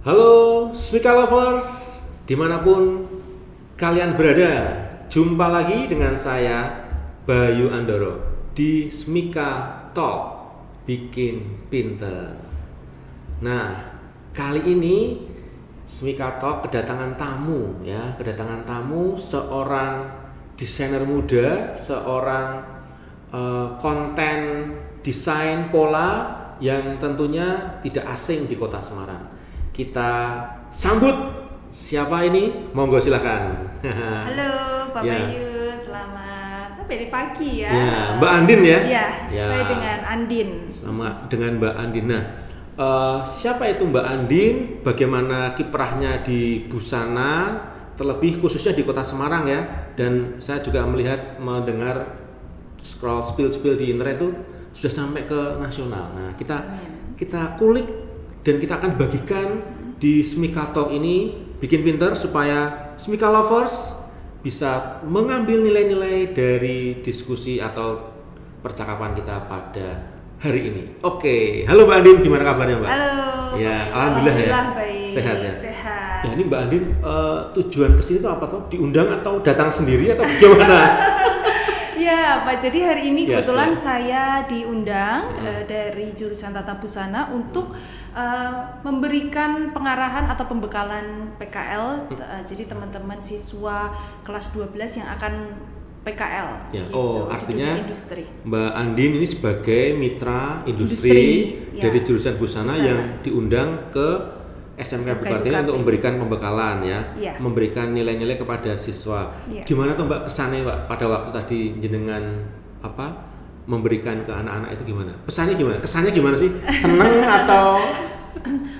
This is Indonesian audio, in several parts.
Halo Smika Lovers, dimanapun kalian berada, jumpa lagi dengan saya Bayu Andoro di Smika Talk Bikin Pinter. Nah, kali ini Smika Talk kedatangan tamu seorang desainer muda, seorang konten desain pola yang tentunya tidak asing di kota Semarang. Kita sambut siapa ini? Monggo silakan. Halo Pak Bayu, selamat dari pagi ya. Mbak Andin ya? Ya, saya dengan Andin. Sama dengan Mbak Andin. Nah, siapa itu Mbak Andin? Bagaimana kiprahnya di busana, terlebih khususnya di kota Semarang ya? Dan saya juga mendengar scroll spill di internet itu sudah sampai ke nasional. Nah, kita kulik dan kita akan bagikan di Smika Talk ini bikin pinter supaya Smika Lovers bisa mengambil nilai-nilai dari diskusi atau percakapan kita pada hari ini. Oke, halo Mbak Andin, gimana kabarnya Mbak? Halo. Ya, alhamdulillah ya. Baik. Sehat ya. Sehat. Ya ini Mbak Andin, tujuan kesini itu apa tuh? Diundang atau datang sendiri atau gimana? Ya Pak, jadi hari ini kebetulan saya diundang dari jurusan Tata Busana untuk memberikan pengarahan atau pembekalan PKL. Jadi teman-teman siswa kelas 12 yang akan PKL ya. Gitu, Artinya industri. Mbak Andin ini sebagai mitra industri dari jurusan busana yang diundang ke SMK Bukartini untuk memberikan pembekalan memberikan nilai-nilai kepada siswa. Gimana tuh Mbak kesannya Mbak pada waktu tadi jenengan memberikan ke anak-anak itu gimana? Pesannya gimana? Kesannya gimana sih? Seneng atau?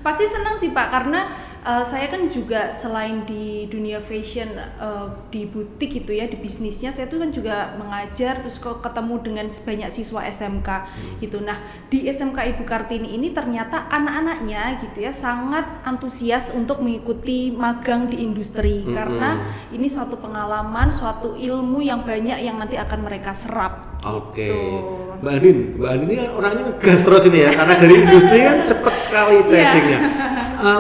Pasti senang sih Pak, karena saya kan juga selain di dunia fashion di butik gitu ya, di bisnisnya saya tuh kan juga mengajar, terus ketemu dengan banyak siswa SMK gitu. Nah di SMK Ibu Kartini ini ternyata anak-anaknya gitu ya sangat antusias untuk mengikuti magang di industri karena ini suatu pengalaman, suatu ilmu yang banyak yang nanti akan mereka serap. Oke. Mbak Andin ini kan orangnya ngegas terus ini ya, karena dari industri kan cepet sekali tekniknya.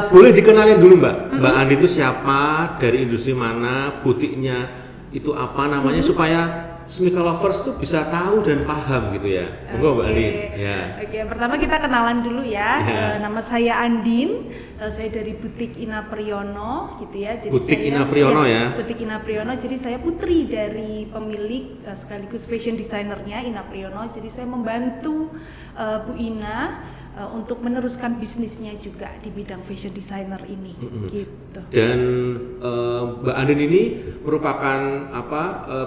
Boleh dikenalin dulu Mbak Andin itu siapa, dari industri mana, butiknya itu apa namanya, supaya Smika Lovers tuh bisa tahu dan paham gitu ya. Monggo Mbak Andin. Oke, pertama kita kenalan dulu ya. Nama saya Andin, saya dari Butik Ina Priyono gitu ya. Jadi Butik Ina Priyono ya. Butik Ina Priyono. Jadi saya putri dari pemilik sekaligus fashion designernya Ina Priyono. Jadi saya membantu Bu Ina untuk meneruskan bisnisnya juga di bidang fashion designer ini gitu. Dan Mbak Andin ini merupakan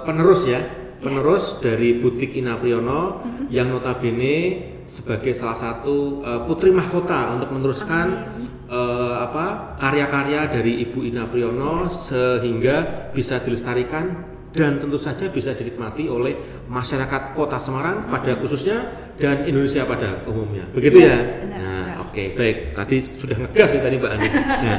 penerus ya, penerus dari Butik Ina Priyono yang notabene sebagai salah satu putri mahkota untuk meneruskan karya-karya dari Ibu Ina Priyono sehingga bisa dilestarikan dan tentu saja bisa dinikmati oleh masyarakat Kota Semarang pada khususnya dan Indonesia pada umumnya. Begitu ya? Nah, oke, baik. Tadi sudah ngegas ya tadi Mbak Andin. Nah,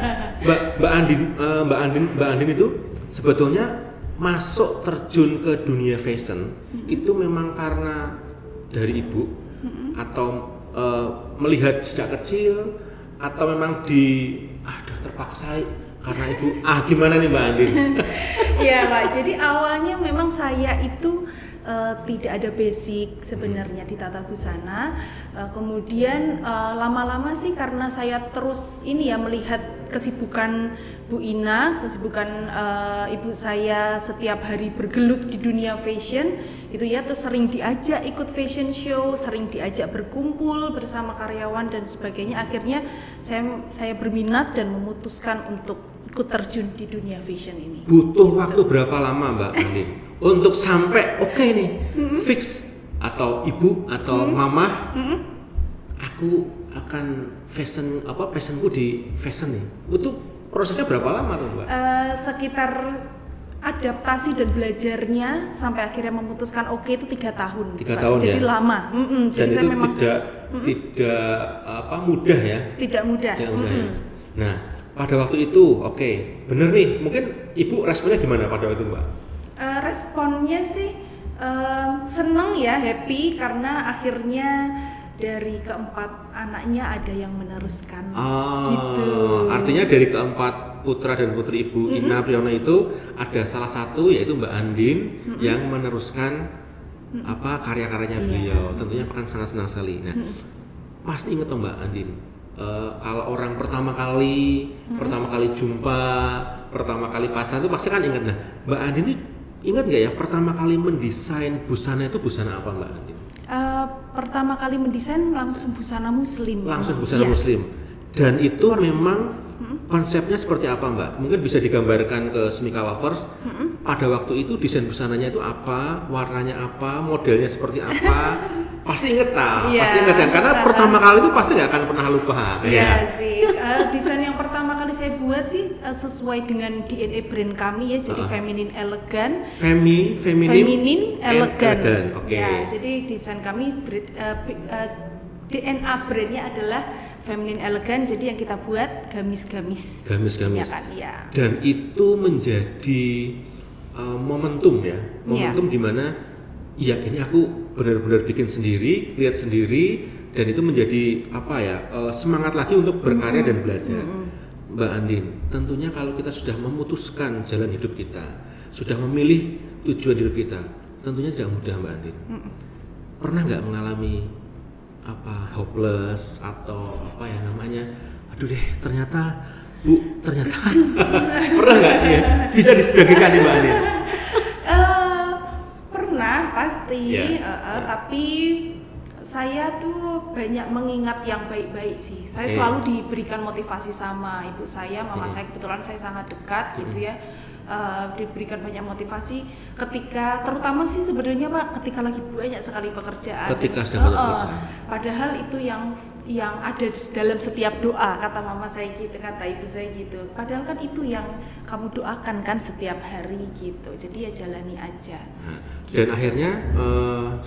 Mbak Andin itu sebetulnya masuk terjun ke dunia fashion itu memang karena dari ibu atau melihat sejak kecil atau memang terpaksa karena ibu gimana nih Mbak Andin? Iya Pak, jadi awalnya memang saya itu tidak ada basic sebenarnya di tata busana, kemudian lama-lama sih karena saya terus melihat kesibukan Bu Ina, kesibukan ibu saya setiap hari bergelut di dunia fashion itu ya, terus sering diajak ikut fashion show, sering diajak berkumpul bersama karyawan dan sebagainya. Akhirnya saya berminat dan memutuskan untuk ikut terjun di dunia fashion ini. Butuh waktu berapa lama Mbak Andin untuk sampai fix atau ibu atau mama aku akan fashionku di fashion nih? Itu prosesnya berapa lama tuh Mbak? Sekitar adaptasi dan belajarnya sampai akhirnya memutuskan itu 3 tahun. 3 tahun jadi ya? lama. Dan jadi itu saya memang tidak mudah ya? Tidak mudah. Ya. Nah, pada waktu itu, bener nih, mungkin ibu responnya gimana pada waktu itu Mbak? Responnya sih seneng ya, happy karena akhirnya dari keempat anaknya ada yang meneruskan. Gitu. Artinya dari keempat putra dan putri Ibu Ina Priyono itu ada salah satu yaitu Mbak Andin yang meneruskan karya-karyanya beliau. Tentunya akan sangat senang sekali. Nah, pasti ingat dong Mbak Andin. Kalau orang pertama kali jumpa, pertama kali pacaran itu pasti kan ingat. Nah, Mbak Andin ini ingat nggak ya pertama kali mendesain busana itu busana apa Mbak Andin? Pertama kali mendesain langsung busana muslim. Langsung busana muslim. Dan itu memang konsepnya seperti apa Mbak? Mungkin bisa digambarkan ke Smika Lovers. Pada waktu itu desain busananya itu apa, warnanya apa, modelnya seperti apa? Pasti inget pasti inget kan? Karena pertama kali itu pasti nggak akan pernah lupa. Iya sih. Desain yang pertama kali saya buat sih sesuai dengan DNA brand kami ya, jadi feminin elegan. Feminin elegan. Oke. Ya, jadi desain kami DNA brandnya adalah feminin elegan, jadi yang kita buat gamis-gamis. Ya kan, ya. Dan itu menjadi momentum ya, di mana ya ini aku benar-benar bikin sendiri, create sendiri, dan itu menjadi semangat lagi untuk berkarya dan belajar. Mbak Andin, tentunya kalau kita sudah memutuskan jalan hidup kita, sudah memilih tujuan hidup kita, tentunya tidak mudah Mbak Andin. Pernah nggak mengalami hopeless atau aduh deh ternyata pernah nggak ya? Bisa disebagikan nih Mbak Andin? Pernah pasti, tapi saya tuh banyak mengingat yang baik-baik sih. Saya selalu diberikan motivasi sama ibu saya, mama saya, kebetulan saya sangat dekat gitu ya. Diberikan banyak motivasi ketika, terutama sih sebenarnya Pak, ketika lagi banyak sekali pekerjaan. Padahal itu yang ada dalam setiap doa, kata mama saya gitu, kata ibu saya gitu. Padahal kan itu yang kamu doakan kan setiap hari gitu. Jadi ya jalani aja. Dan akhirnya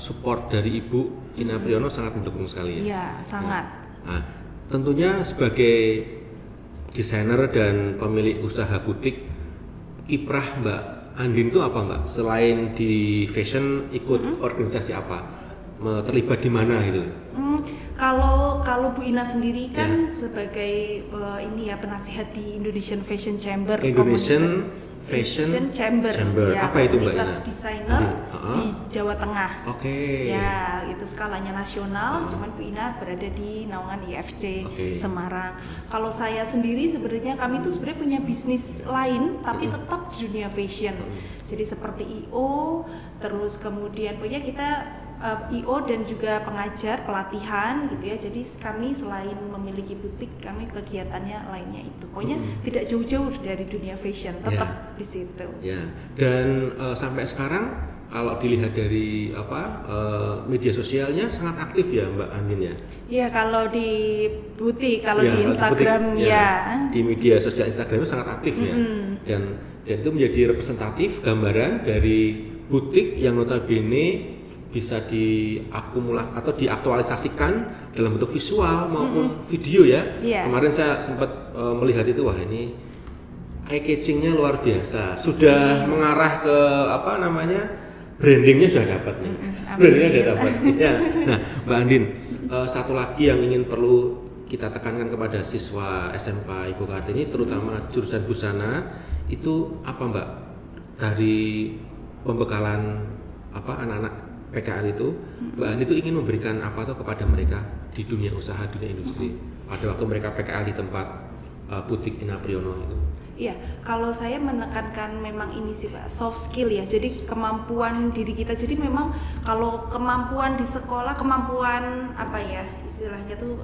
support dari Ibu Ina Priyono sangat mendukung sekali ya. Iya, sangat. Nah, tentunya sebagai desainer dan pemilik usaha butik, kiprah Mbak Andin itu apa Mbak? Selain di fashion, ikut organisasi apa? Terlibat di mana gitu? Kalau Bu Ina sendiri kan sebagai penasihat di Indonesian Fashion Chamber. Fashion Chamber. Ya, apa itu Mbak Ina? Desainer di Jawa Tengah. Ya, itu skalanya nasional. Cuman Bu Ina berada di naungan IFC Semarang. Kalau saya sendiri sebenarnya kami tuh sebenarnya punya bisnis lain, tapi tetap di dunia fashion. Jadi seperti IO, terus kemudian punya kita IO dan juga pengajar pelatihan gitu ya. Jadi kami selain memiliki butik, kami kegiatannya lainnya itu pokoknya tidak jauh-jauh dari dunia fashion, tetap di situ. Ya. Dan sampai sekarang kalau dilihat dari media sosialnya sangat aktif ya Mbak Andin ya. Iya, kalau di butik, kalau di Instagram butik, di media sosial Instagram itu sangat aktif ya. Dan itu menjadi representatif gambaran dari butik yang notabene bisa diakumulasi atau diaktualisasikan dalam bentuk visual maupun video ya. Kemarin saya sempat melihat itu, wah ini eye catchingnya luar biasa. Sudah mengarah ke brandingnya sudah dapat nih. Brandingnya sudah dapat. Ya. Nah, Mbak Andin, satu lagi yang ingin perlu kita tekankan kepada siswa SMK Ibu Kartini, terutama jurusan busana, itu apa Mbak? Dari pembekalan anak-anak PKL itu, Mbak Andin itu ingin memberikan apa tuh kepada mereka di dunia usaha, dunia industri pada waktu mereka PKL di tempat butik Ina Priyono itu. Iya, kalau saya menekankan memang ini sih Pak, soft skill ya. Jadi kemampuan diri kita. Jadi memang kalau kemampuan di sekolah, kemampuan istilahnya tuh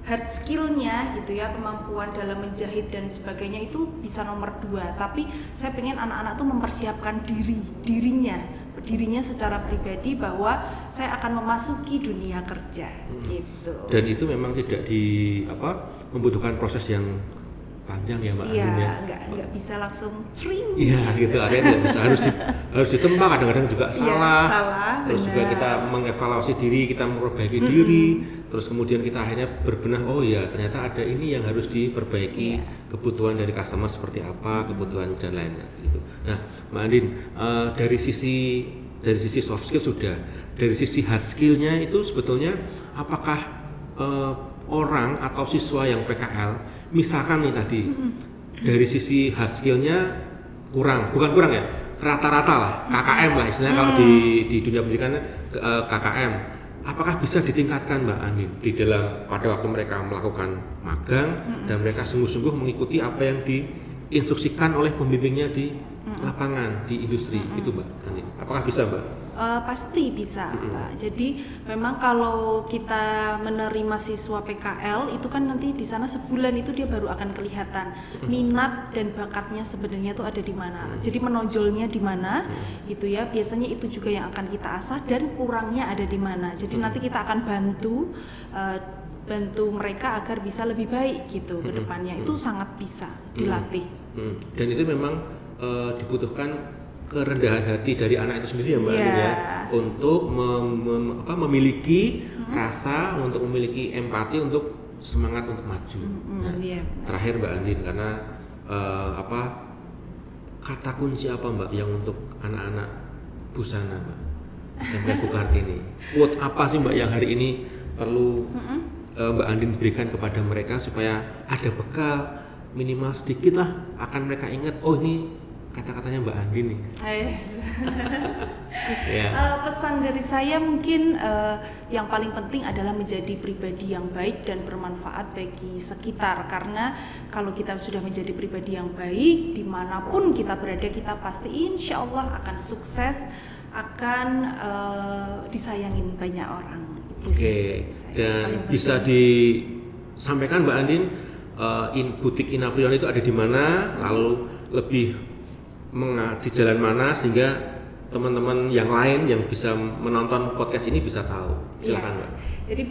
hard skillnya gitu ya, kemampuan dalam menjahit dan sebagainya itu bisa nomor 2. Tapi saya pengen anak-anak tuh mempersiapkan dirinya secara pribadi bahwa saya akan memasuki dunia kerja gitu. Dan itu memang tidak membutuhkan proses yang panjang ya Mbak Andin ya. Nggak bisa langsung string. Iya gitu, akhirnya nggak bisa, harus ditempa, kadang-kadang juga salah. Terus benar. juga kita mengevaluasi diri, kita memperbaiki diri, terus kemudian kita akhirnya berbenah, oh ya ternyata ada ini yang harus diperbaiki, kebutuhan dari customer seperti apa, kebutuhan dan lainnya gitu. Nah Mbak Andin, dari sisi dari sisi soft skill sudah, dari sisi hard skillnya itu sebetulnya apakah orang atau siswa yang PKL, misalkan nih tadi dari sisi hard skillnya bukan kurang ya, rata-rata lah, KKM lah istilahnya kalau di dunia pendidikan KKM, apakah bisa ditingkatkan Mbak Andin di dalam pada waktu mereka melakukan magang dan mereka sungguh-sungguh mengikuti apa yang diinstruksikan oleh pembimbingnya di lapangan, di industri itu Mbak Andin, apakah bisa Mbak? Pasti bisa, Pak. Jadi memang kalau kita menerima siswa PKL itu kan nanti di sana sebulan itu dia baru akan kelihatan minat dan bakatnya sebenarnya itu ada di mana. Jadi menonjolnya di mana, gitu ya. Biasanya itu juga yang akan kita asah dan kurangnya ada di mana. Jadi nanti kita akan bantu mereka agar bisa lebih baik gitu ke depannya. Itu sangat bisa dilatih. Dan itu memang dibutuhkan kerendahan hati dari anak itu sendiri ya Mbak Andin ya, untuk memiliki rasa, untuk memiliki empati, untuk semangat untuk maju. Terakhir Mbak Andin, karena kata kunci apa Mbak yang untuk anak-anak Busana Mbak SMK Bukartini, quote apa sih Mbak yang hari ini perlu Mbak Andin berikan kepada mereka supaya ada bekal minimal sedikit lah, akan mereka ingat, oh ini kata-katanya Mbak Andin nih. Pesan dari saya mungkin yang paling penting adalah menjadi pribadi yang baik dan bermanfaat bagi sekitar, karena kalau kita sudah menjadi pribadi yang baik dimanapun kita berada, kita pasti insya Allah akan sukses, akan disayangin banyak orang. Dan bisa disampaikan Mbak Andin, butik Inaprion itu ada di mana, lalu lebih di jalan mana sehingga teman-teman yang lain yang bisa menonton podcast ini bisa tahu. Silakan Mbak. Jadi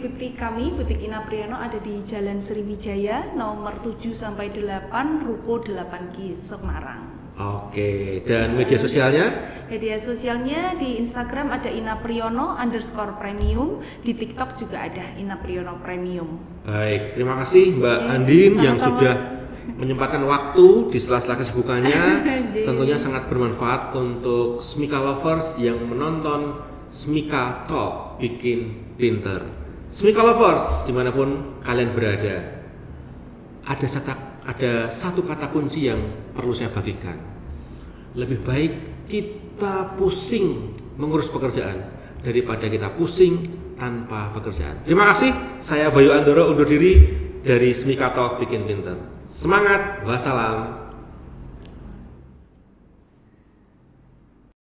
butik Inapriano ada di Jalan Sriwijaya nomor 7-8 Ruko 8G Semarang. Oke, dan media sosialnya? Media sosialnya di Instagram ada inapriono_premium, di TikTok juga ada Inapriono Premium. Baik, terima kasih Mbak Andin yang sudah menyempatkan waktu di sela-sela kesibukannya. Tentunya sangat bermanfaat untuk Smika lovers yang menonton Smika Talk Bikin Pinter. Smika lovers dimanapun kalian berada, ada satu kata kunci yang perlu saya bagikan. Lebih baik kita pusing mengurus pekerjaan daripada kita pusing tanpa pekerjaan. Terima kasih, saya Bayu Andoro undur diri dari Smika Talk Bikin Pinter. Semangat, wassalam.